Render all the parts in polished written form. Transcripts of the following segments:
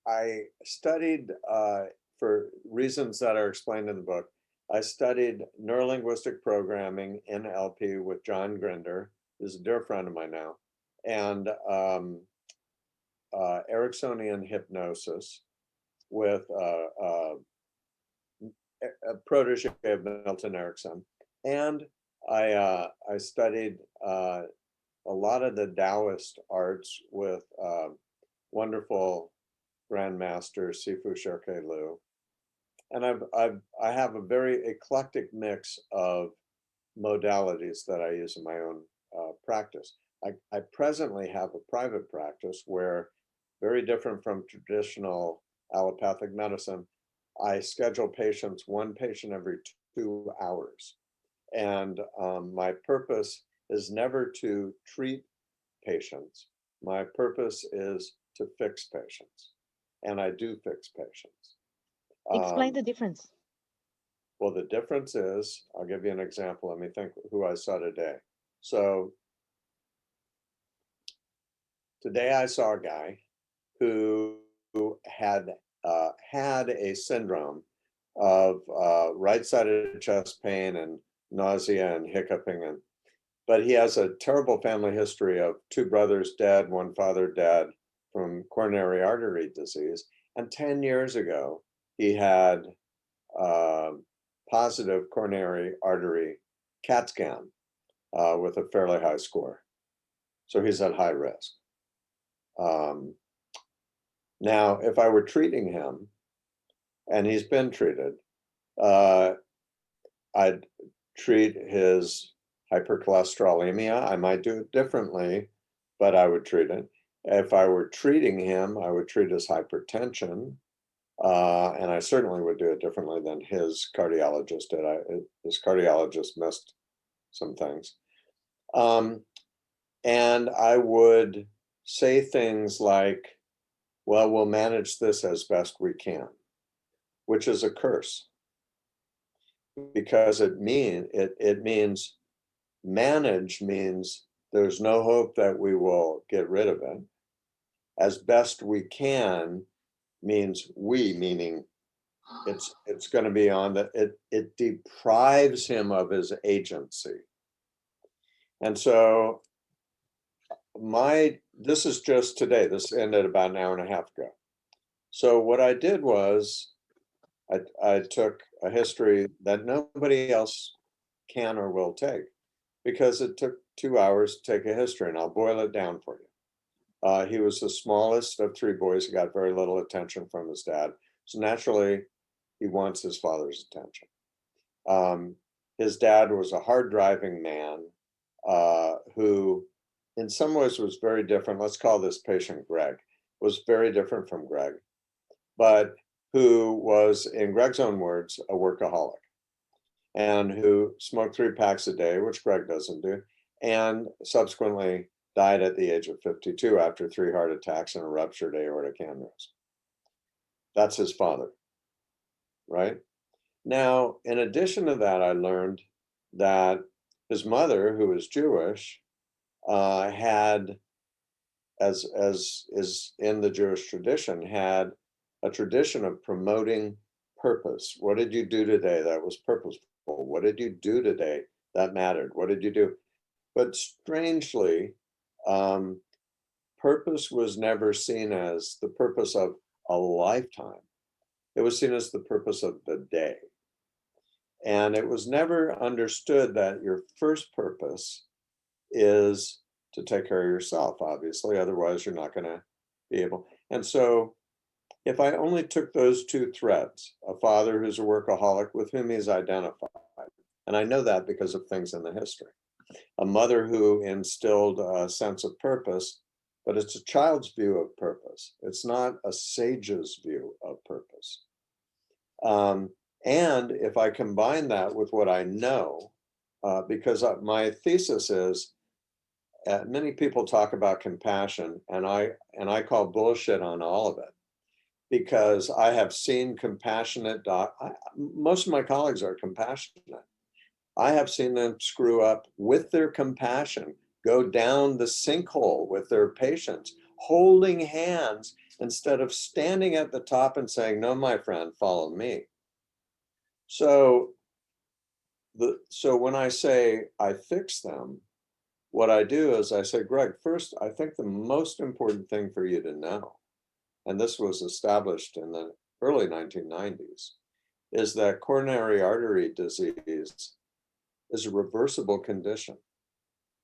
I studied, for reasons that are explained in the book, I studied neurolinguistic programming in LP with John Grinder, who's a dear friend of mine now, and Ericksonian hypnosis with a protege of Milton Erickson. And I studied a lot of the Taoist arts with wonderful Grandmaster Sifu Shirke Liu. And I have a very eclectic mix of modalities that I use in my own practice. I presently have a private practice where, very different from traditional allopathic medicine, I schedule patients, one patient every 2 hours. And my purpose is never to treat patients. My purpose is to fix patients. And I do fix patients. Explain the difference. Well, the difference is, I'll give you an example. Let me think who I saw today. So today I saw a guy who had had a syndrome of right-sided chest pain and nausea and hiccuping, but he has a terrible family history of two brothers dead, one father dead from coronary artery disease. And 10 years ago, he had positive coronary artery CAT scan with a fairly high score. So he's at high risk. Now, if I were treating him, and he's been treated, I'd treat his hypercholesterolemia. I might do it differently, but I would treat it. If I were treating him, I would treat his hypertension, and I certainly would do it differently than his cardiologist did. His cardiologist missed some things. And I would say things like, well, we'll manage this as best we can, which is a curse, because it means manage means there's no hope that we will get rid of it. As best we can means we, meaning it's going to be on that it deprives him of his agency. And so this is just today, this ended about an hour and a half ago. So what I did was I took a history that nobody else can or will take, because it took 2 hours to take a history, and I'll boil it down for you. He was the smallest of three boys. He got very little attention from his dad. So naturally, he wants his father's attention. His dad was a hard driving man who in some ways was very different. Let's call this patient Greg, was very different from Greg, but who was, in Greg's own words, a workaholic, and who smoked 3 packs a day, which Greg doesn't do, and subsequently died at the age of 52 after 3 heart attacks and a ruptured aortic aneurysm. That's his father, right? Now, in addition to that, I learned that his mother, who was Jewish, had, as is in the Jewish tradition, had a tradition of promoting purpose. What did you do today that was purposeful? What did you do today that mattered? What did you do? But strangely, purpose was never seen as the purpose of a lifetime. It was seen as the purpose of the day. And it was never understood that your first purpose is to take care of yourself, obviously, otherwise you're not going to be able. And so if I only took those 2 threads, a father who's a workaholic with whom he's identified, and I know that because of things in the history, a mother who instilled a sense of purpose, but it's a child's view of purpose. It's not a sage's view of purpose. And if I combine that with what I know, because my thesis is, many people talk about compassion, and I call bullshit on all of it, because I have seen compassionate most of my colleagues are compassionate. I have seen them screw up with their compassion, go down the sinkhole with their patients, holding hands instead of standing at the top and saying, no, my friend, follow me. So when I say I fix them, what I do is I say, Greg, first, I think the most important thing for you to know, and this was established in the early 1990s, is that coronary artery disease is a reversible condition.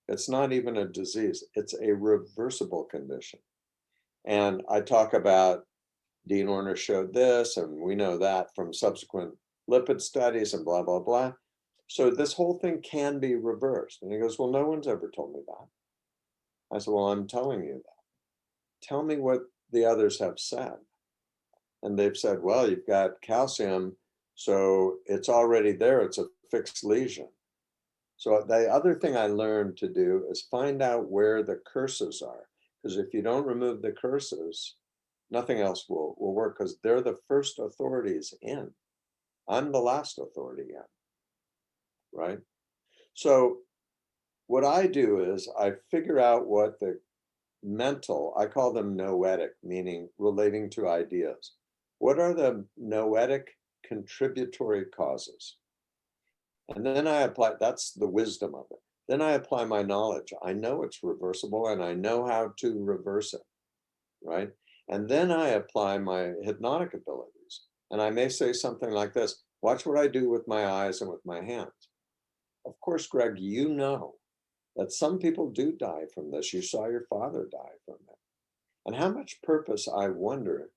It's not even a disease, it's a reversible condition. And I talk about Dean Orner showed this, and we know that from subsequent lipid studies and blah, blah, blah. So this whole thing can be reversed. And he goes, well, no one's ever told me that. I said, well, I'm telling you that. Tell me what the others have said. And they've said, well, you've got calcium, so it's already there. It's a fixed lesion. So the other thing I learned to do is find out where the curses are. Because if you don't remove the curses, nothing else will work, because they're the first authorities in. I'm the last authority in, right? So what I do is I figure out what the mental, I call them noetic, meaning relating to ideas. What are the noetic contributory causes? And then I apply, that's the wisdom of it. Then I apply my knowledge. I know it's reversible and I know how to reverse it, right? And then I apply my hypnotic abilities. And I may say something like this, watch what I do with my eyes and with my hands. Of course, Greg, you know that some people do die from this. You saw your father die from it. And how much purpose, I wonder,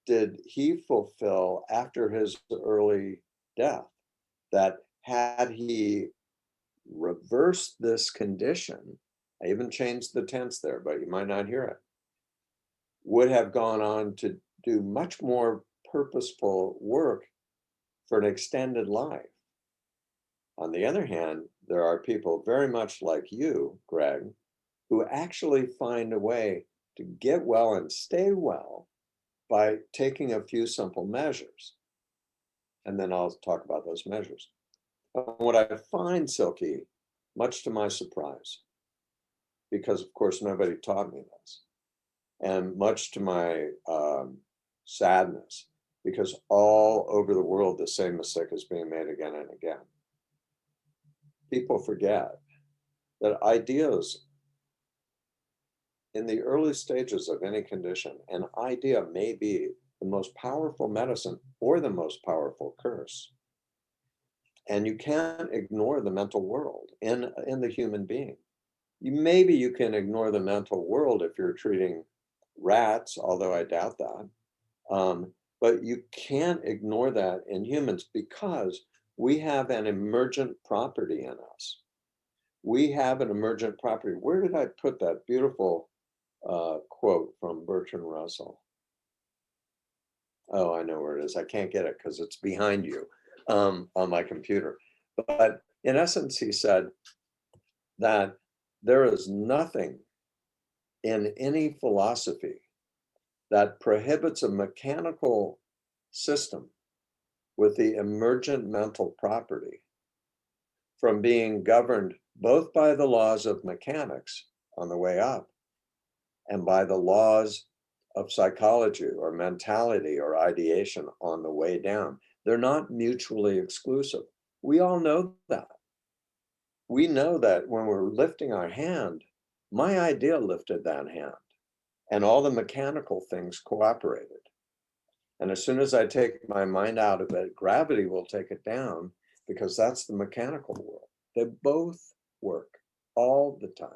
did he fulfill after his early death? That had he reversed this condition, I even changed the tense there, but you might not hear it, would have gone on to do much more purposeful work for an extended life. On the other hand, there are people very much like you, Greg, who actually find a way to get well and stay well by taking a few simple measures. And then I'll talk about those measures. What I find, Silky, much to my surprise, because of course nobody taught me this, and much to my sadness, because all over the world the same mistake is being made again and again. People forget that ideas in the early stages of any condition, an idea may be the most powerful medicine or the most powerful curse. And you can't ignore the mental world in the human being. Maybe you can ignore the mental world if you're treating rats, although I doubt that. But you can't ignore that in humans because we have an emergent property in us. We have an emergent property. Where did I put that beautiful quote from Bertrand Russell? Oh, I know where it is. I can't get it because it's behind you on my computer. But in essence, he said that there is nothing in any philosophy that prohibits a mechanical system with the emergent mental property from being governed both by the laws of mechanics on the way up and by the laws of psychology or mentality or ideation on the way down. They're not mutually exclusive. We all know that. We know that when we're lifting our hand, my idea lifted that hand and all the mechanical things cooperated. And as soon as I take my mind out of it, gravity will take it down because that's the mechanical world. They both work all the time.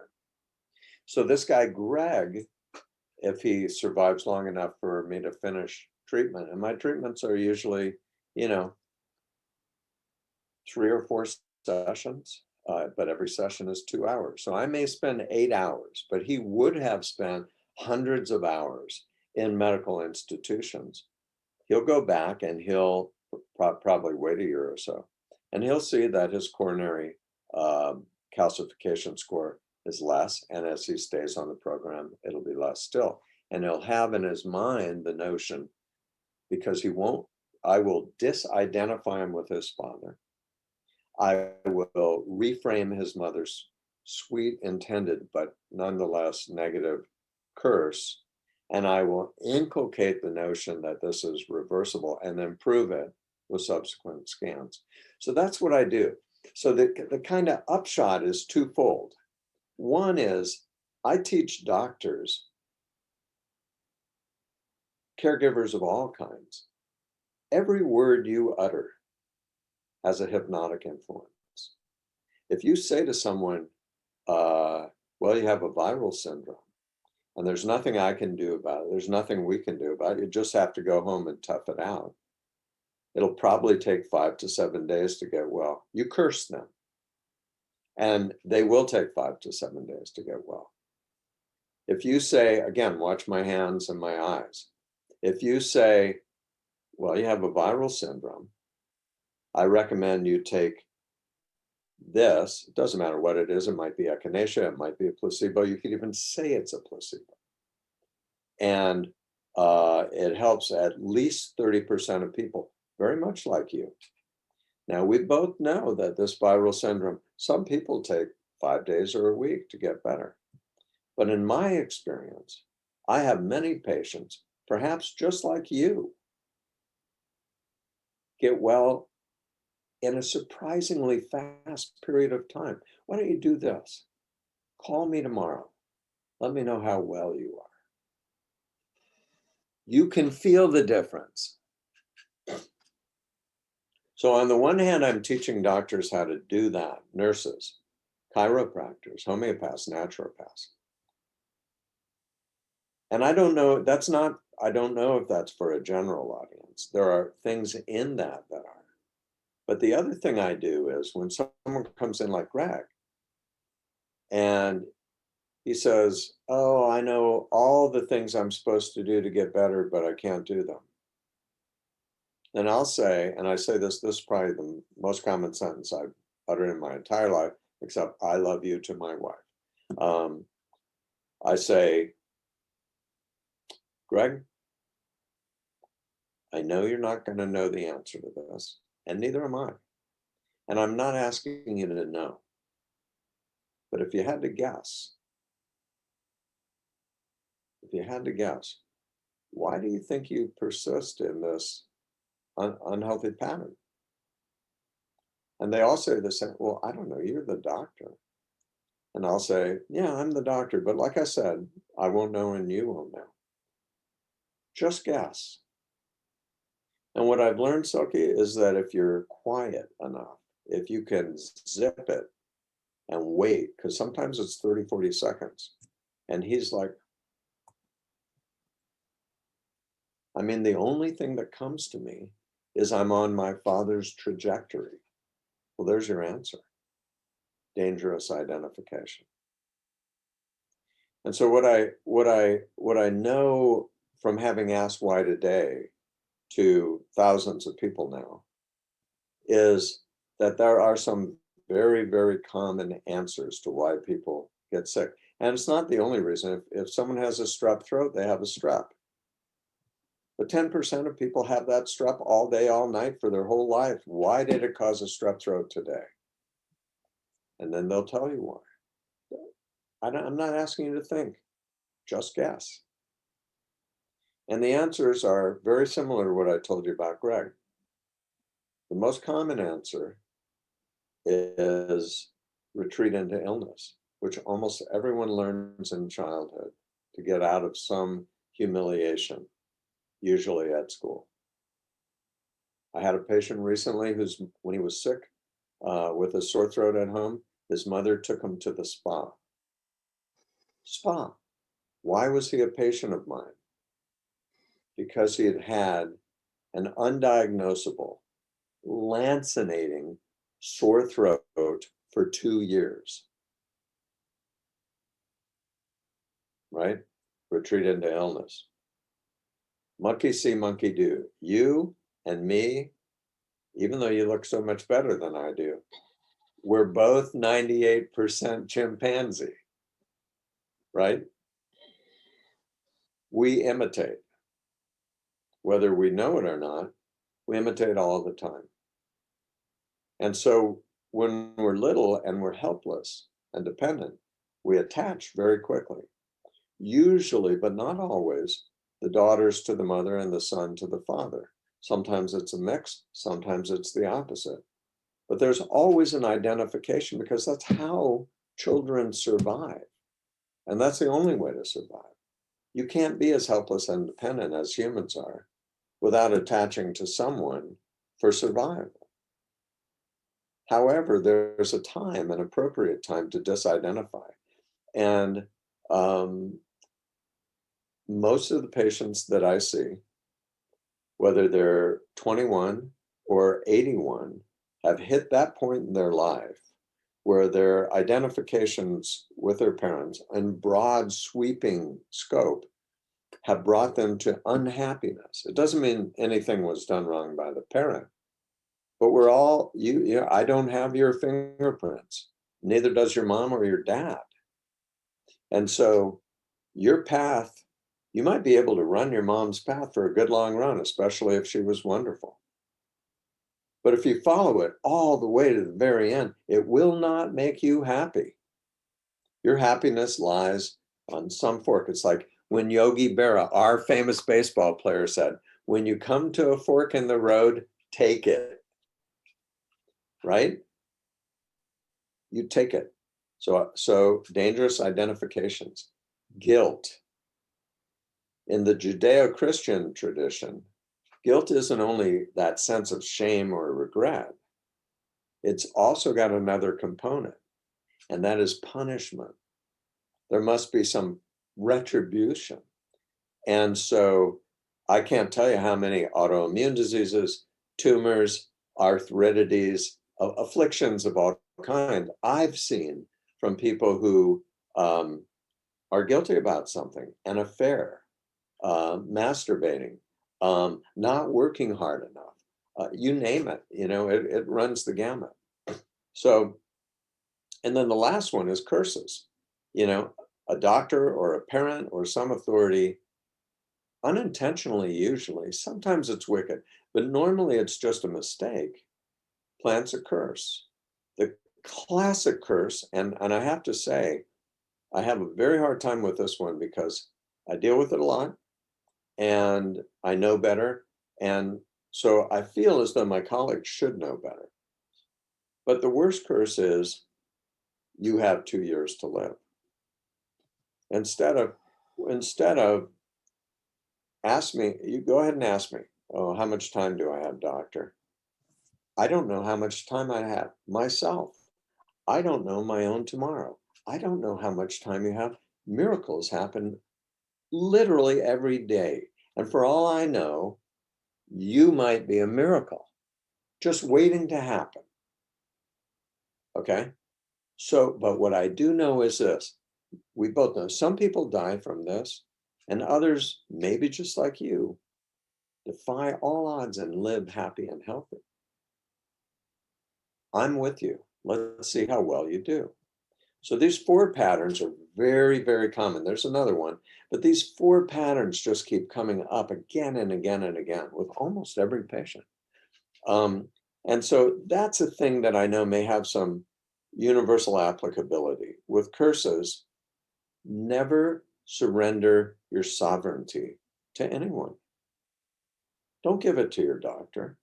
So this guy, Greg, if he survives long enough for me to finish treatment, and my treatments are usually, 3 or 4 sessions, but every session is 2 hours. So I may spend 8 hours, but he would have spent hundreds of hours in medical institutions. He'll go back and he'll probably wait a year or so, and he'll see that his coronary calcification score is less. And as he stays on the program, it'll be less still. And he'll have in his mind the notion, because I will disidentify him with his father. I will reframe his mother's sweet intended, but nonetheless negative curse And I will inculcate the notion that this is reversible and then prove it with subsequent scans. So that's what I do. So the kind of upshot is twofold. One is I teach doctors, caregivers of all kinds, every word you utter has a hypnotic influence. If you say to someone, well, you have a viral syndrome, and there's nothing I can do about it, there's nothing we can do about it, you just have to go home and tough it out. It'll probably take 5 to 7 days to get well. You curse them. And they will take 5 to 7 days to get well. If you say, again, watch my hands and my eyes. If you say, well, you have a viral syndrome, I recommend you take this. It doesn't matter what it is. It might be echinacea. It might be a placebo. You could even say it's a placebo. And it helps at least 30% of people, very much like you. Now, we both know that this viral syndrome, some people take 5 days or a week to get better. But in my experience, I have many patients, perhaps just like you, get well in a surprisingly fast period of time. Why don't you do this? Call me tomorrow. Let me know how well you are. You can feel the difference. So on the one hand, I'm teaching doctors how to do that, nurses, chiropractors, homeopaths, naturopaths. And I don't know, I don't know if that's for a general audience. There are things in that are. But the other thing I do is when someone comes in like Greg and he says, oh, I know all the things I'm supposed to do to get better, but I can't do them. And I'll say, and I say this is probably the most common sentence I've uttered in my entire life, except I love you to my wife. I say, Greg, I know you're not going to know the answer to this, and neither am I. And I'm not asking you to know. But if you had to guess, why do you think you persist in this unhealthy pattern? And they all say the same, well, I don't know, you're the doctor. And I'll say, yeah, I'm the doctor. But like I said, I won't know and you won't know. Just guess. And what I've learned, Silky, is that if you're quiet enough, if you can zip it and wait, because sometimes it's 30, 40 seconds. And he's like, I mean, the only thing that comes to me is I'm on my father's trajectory. Well, there's your answer. Dangerous identification. And so what I know from having asked why today to thousands of people now is that there are some very, very common answers to why people get sick. And it's not the only reason. If someone has a strep throat, they have a strep. But 10% of people have that strep all day, all night for their whole life. Why did it cause a strep throat today? And then they'll tell you why. I'm not asking you to think, just guess. And the answers are very similar to what I told you about Greg. The most common answer is retreat into illness, which almost everyone learns in childhood to get out of some humiliation, usually at school. I had a patient recently when he was sick with a sore throat at home, his mother took him to the spa. Spa. Why was he a patient of mine? Because he had had an undiagnosable, lancinating sore throat for 2 years. Right? Retreat into illness. Monkey see, monkey do. You and me, even though you look so much better than I do, we're both 98% chimpanzee. Right? We imitate. Whether we know it or not, we imitate all the time. And so when we're little and we're helpless and dependent, we attach very quickly. usually, but not always, the daughters to the mother and the son to the father. Sometimes it's a mix, sometimes it's the opposite. But there's always an identification because that's how children survive. And that's the only way to survive. You can't be as helpless and dependent as humans are without attaching to someone for survival. However, there's a time, an appropriate time to disidentify. And most of the patients that I see, whether they're 21 or 81, have hit that point in their life where their identifications with their parents in broad sweeping scope have brought them to unhappiness. It doesn't mean anything was done wrong by the parent, but we're all, I don't have your fingerprints. Neither does your mom or your dad. And so your path, you might be able to run your mom's path for a good long run, especially if she was wonderful. But if you follow it all the way to the very end, it will not make you happy. Your happiness lies on some fork. It's like when Yogi Berra, our famous baseball player, said, when you come to a fork in the road, take it. Right? You take it. So dangerous identifications, guilt. In the Judeo-Christian tradition, guilt isn't only that sense of shame or regret. It's also got another component, and that is punishment. There must be some retribution. And so I can't tell you how many autoimmune diseases, tumors, arthritides, afflictions of all kinds I've seen from people who are guilty about something, an affair, masturbating, not working hard enough, you name it, it runs the gamut. So, and then the last one is curses. A doctor or a parent or some authority, unintentionally usually, sometimes it's wicked, but normally it's just a mistake, plants a curse. The classic curse, and I have to say, I have a very hard time with this one because I deal with it a lot and I know better. And so I feel as though my colleagues should know better. But the worst curse is you have 2 years to live. Instead of ask me, you go ahead and ask me, oh, how much time do I have, doctor? I don't know how much time I have myself. I don't know my own tomorrow. I don't know how much time you have. Miracles happen literally every day. And for all I know, you might be a miracle just waiting to happen. Okay? So, but what I do know is this. We both know some people die from this, and others, maybe just like you, defy all odds and live happy and healthy. I'm with you. Let's see how well you do. So these 4 patterns are very, very common. There's another one, but these 4 patterns just keep coming up again and again and again with almost every patient. And so that's a thing that I know may have some universal applicability. With curses, never surrender your sovereignty to anyone. Don't give it to your doctor,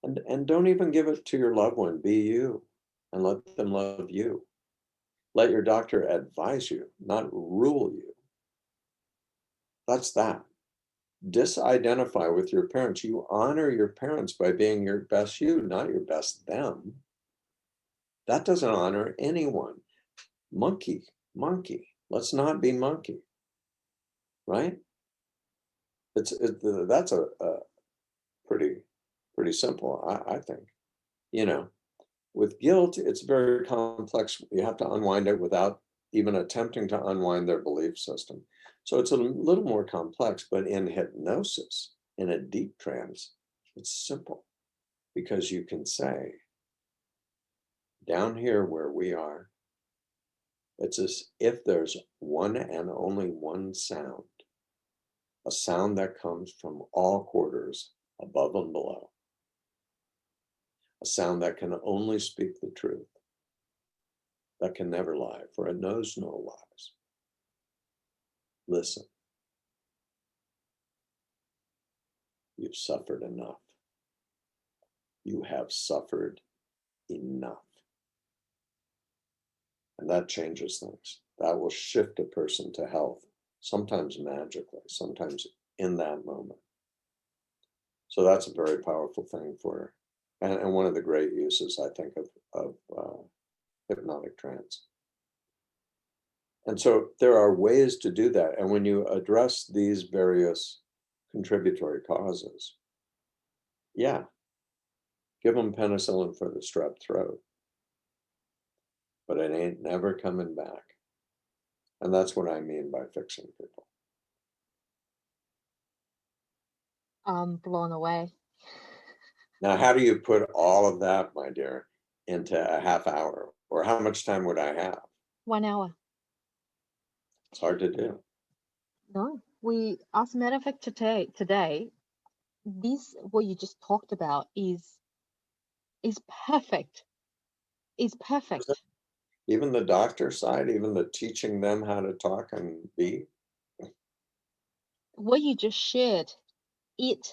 and don't even give it to your loved one. Be you and let them love you. Let your doctor advise you, not rule you. That's that. Disidentify with your parents. You honor your parents by being your best you, not your best them. That doesn't honor anyone. Monkey. Let's not be monkey, right? That's a pretty simple, I think. With guilt, it's very complex. You have to unwind it without even attempting to unwind their belief system. So it's a little more complex, but in hypnosis, in a deep trance, it's simple because you can say, down here where we are, it's as if there's one and only one sound, a sound that comes from all quarters above and below, a sound that can only speak the truth, that can never lie, for it knows no lies. listen, you've suffered enough. You have suffered enough. And that changes things. That will shift a person to health, sometimes magically, sometimes in that moment. So that's a very powerful thing for, and one of the great uses, I think, of hypnotic trance. And so there are ways to do that. And when you address these various contributory causes, yeah, give them penicillin for the strep throat, but it ain't never coming back. And that's what I mean by fixing people. I'm blown away. Now, how do you put all of that, my dear, into a half hour? Or how much time would I have? 1 hour. It's hard to do. No, as a matter of fact, today, this what you just talked about is perfect. Is perfect. Even the doctor side, even the teaching them how to talk and be. What you just shared, it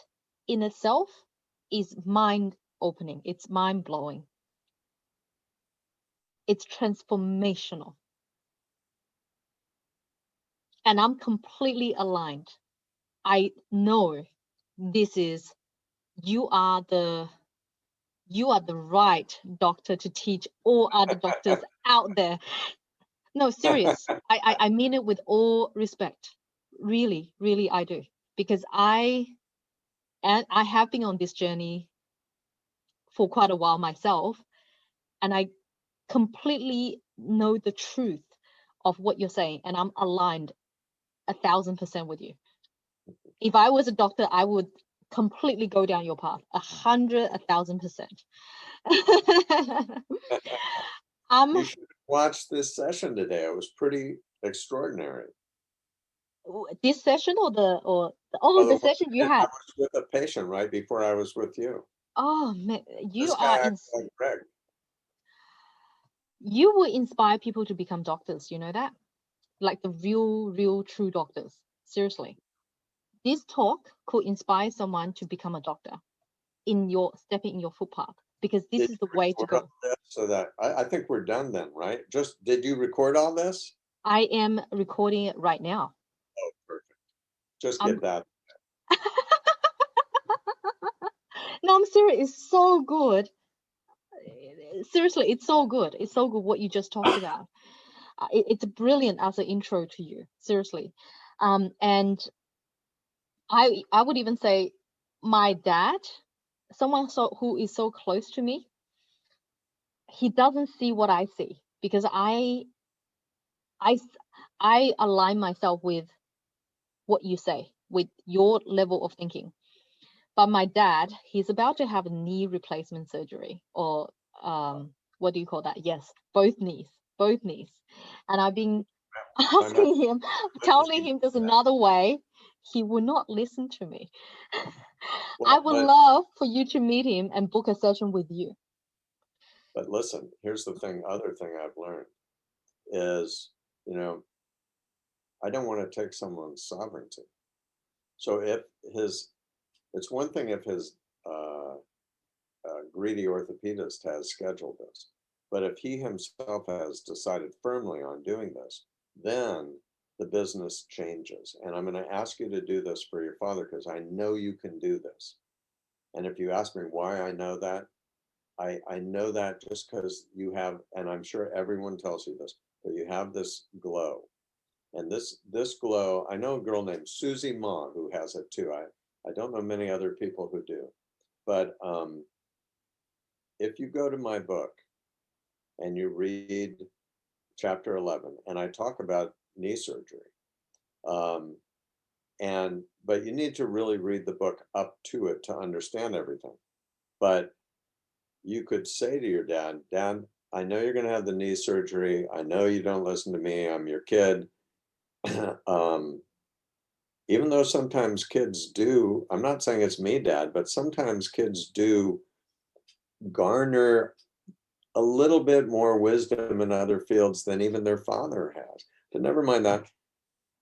in itself is mind opening. It's mind blowing. It's transformational. And I'm completely aligned. I know you are the right doctor to teach all other doctors out there. No, serious. I mean it with all respect. Really, really I do. Because I have been on this journey for quite a while myself, and I completely know the truth of what you're saying, and I'm aligned 1,000% with you. If I was a doctor, I would completely go down your path, 1,000%. You should watch this session today. It was pretty extraordinary. This session or the session you had? I was with a patient right before I was with you. Oh man, This guy acts like Greg. You will inspire people to become doctors, you know that? Like the real, true doctors. Seriously. This talk could inspire someone to become a doctor stepping in your footpath, because this is the way to go. So that I think we're done then, right? Did you record all this? I am recording it right now. Oh, perfect. Just get that. No, I'm serious. It's so good. Seriously, it's so good. It's so good what you just talked about. It's brilliant as an intro to you. Seriously. And I would even say my dad, someone who is so close to me, he doesn't see what I see, because I align myself with what you say, with your level of thinking. But my dad, he's about to have a knee replacement surgery, or what do you call that? Yes, both knees. And I've been asking him, telling him there's another way. He will not listen to me. Well, I would love for you to meet him and book a session with you. But listen, here's the thing. Other thing I've learned is, I don't want to take someone's sovereignty. So it's one thing if his greedy orthopedist has scheduled this, but if he himself has decided firmly on doing this, then the business changes. And I'm going to ask you to do this for your father, because I know you can do this. And if you ask me why I know that, I know that just because you have, and I'm sure everyone tells you this, but you have this glow. And this glow, I know a girl named Susie Ma who has it too. I don't know many other people who do. But if you go to my book and you read chapter 11, and I talk about knee surgery, but you need to really read the book up to it to understand everything. But you could say to your dad, Dad, I know you're going to have the knee surgery. I know you don't listen to me. I'm your kid. Even though sometimes kids do, I'm not saying it's me, Dad, but sometimes kids do garner a little bit more wisdom in other fields than even their father has. But never mind that.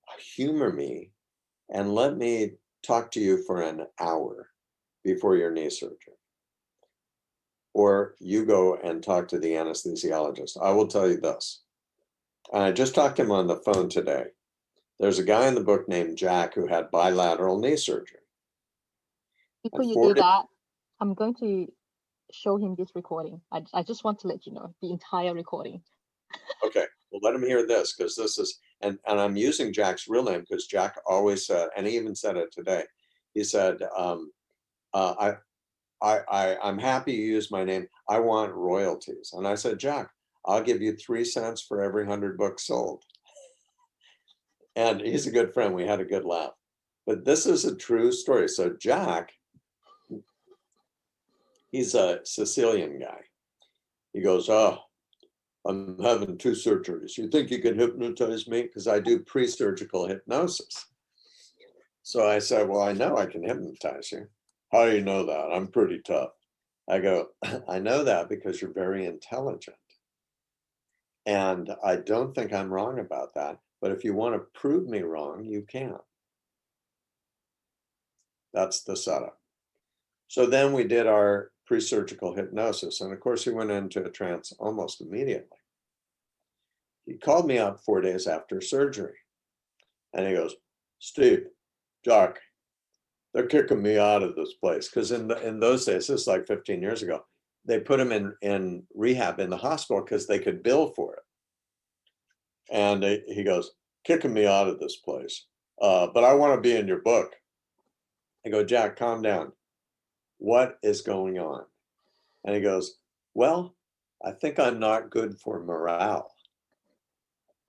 I humor me and let me talk to you for an hour before your knee surgery. Or you go and talk to the anesthesiologist. I will tell you this. I just talked to him on the phone today. There's a guy in the book named Jack who had bilateral knee surgery. Before you do that, I'm going to show him this recording. I just want to let you know the entire recording. Okay, well, let him hear this, because this is, and I'm using Jack's real name because Jack always said, and he even said it today. He said, I'm happy you use my name. I want royalties. And I said, Jack, I'll give you 3 cents for every 100 books sold. And he's a good friend. We had a good laugh. But this is a true story. So Jack, he's a Sicilian guy. He goes, oh, I'm having 2 surgeries. You think you can hypnotize me? Because I do pre-surgical hypnosis. So I said, well, I know I can hypnotize you. How do you know that? I'm pretty tough. I go, I know that because you're very intelligent. And I don't think I'm wrong about that. But if you want to prove me wrong, you can. That's the setup. So then we did our pre-surgical hypnosis. And of course, he went into a trance almost immediately. He called me up 4 days after surgery. And he goes, Steve, Jack, they're kicking me out of this place. Because in those days, this is like 15 years ago, they put him in rehab in the hospital because they could bill for it. And he goes, kicking me out of this place. But I want to be in your book. I go, Jack, calm down. What is going on? And he goes, well, I think I'm not good for morale.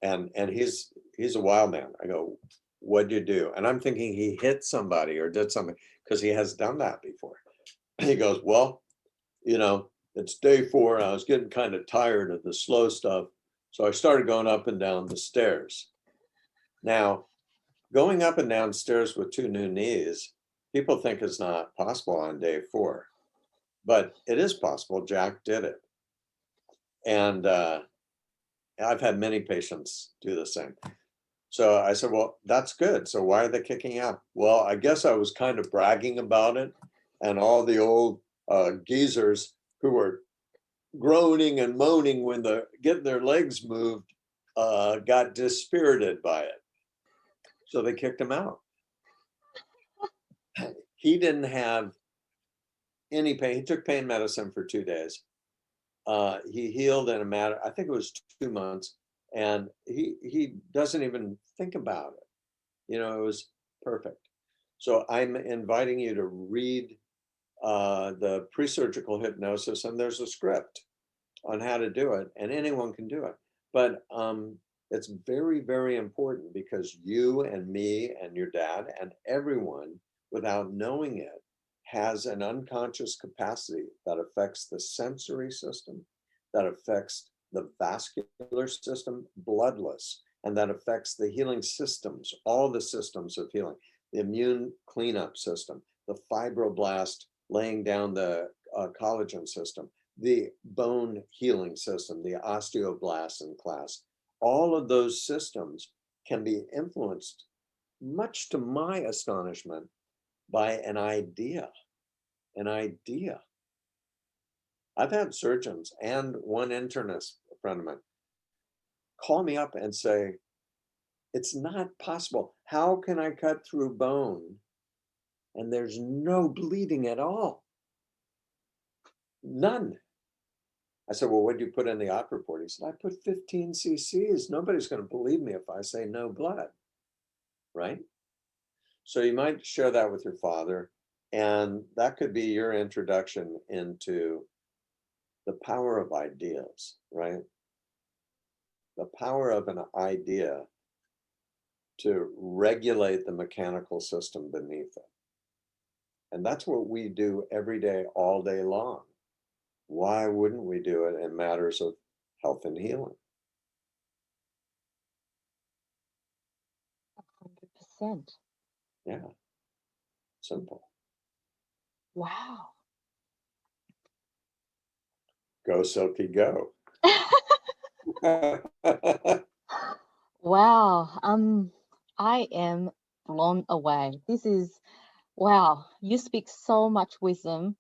And he's a wild man. I go, what'd you do? And I'm thinking he hit somebody or did something because he has done that before. He goes, well, you know, it's day 4. I was getting kind of tired of the slow stuff. So I started going up and down the stairs. Now, going up and down stairs with 2 new knees, people think it's not possible on day 4, but it is possible. Jack did it. And I've had many patients do the same. So I said, well, that's good. So why are they kicking out? Well, I guess I was kind of bragging about it. And all the old geezers who were groaning and moaning when getting their legs moved got dispirited by it. So they kicked him out. He didn't have any pain. He took pain medicine for 2 days. He healed in a matter, I think it was 2 months, and he doesn't even think about it. You know, it was perfect. So I'm inviting you to read the pre-surgical hypnosis, and there's a script on how to do it, and anyone can do it. But it's very, very important because you and me and your dad and everyone, without knowing it, has an unconscious capacity that affects the sensory system, that affects the vascular system, bloodless, and that affects the healing systems, all the systems of healing, the immune cleanup system, the fibroblast laying down the collagen system, the bone healing system, the osteoblast in class. All of those systems can be influenced, much to my astonishment, by an idea. An idea. I've had surgeons and one internist, a friend of mine, call me up and say, it's not possible. How can I cut through bone and there's no bleeding at all? None. I said, well, what did you put in the op report? He said, I put 15 cc's. Nobody's going to believe me if I say no blood, right? So you might share that with your father, and that could be your introduction into the power of ideas, right? The power of an idea to regulate the mechanical system beneath it. And that's what we do every day, all day long. Why wouldn't we do it in matters of health and healing? 100%. Yeah, simple. Wow. Go, Silky, go. Wow. I am blown away. This is, wow, you speak so much wisdom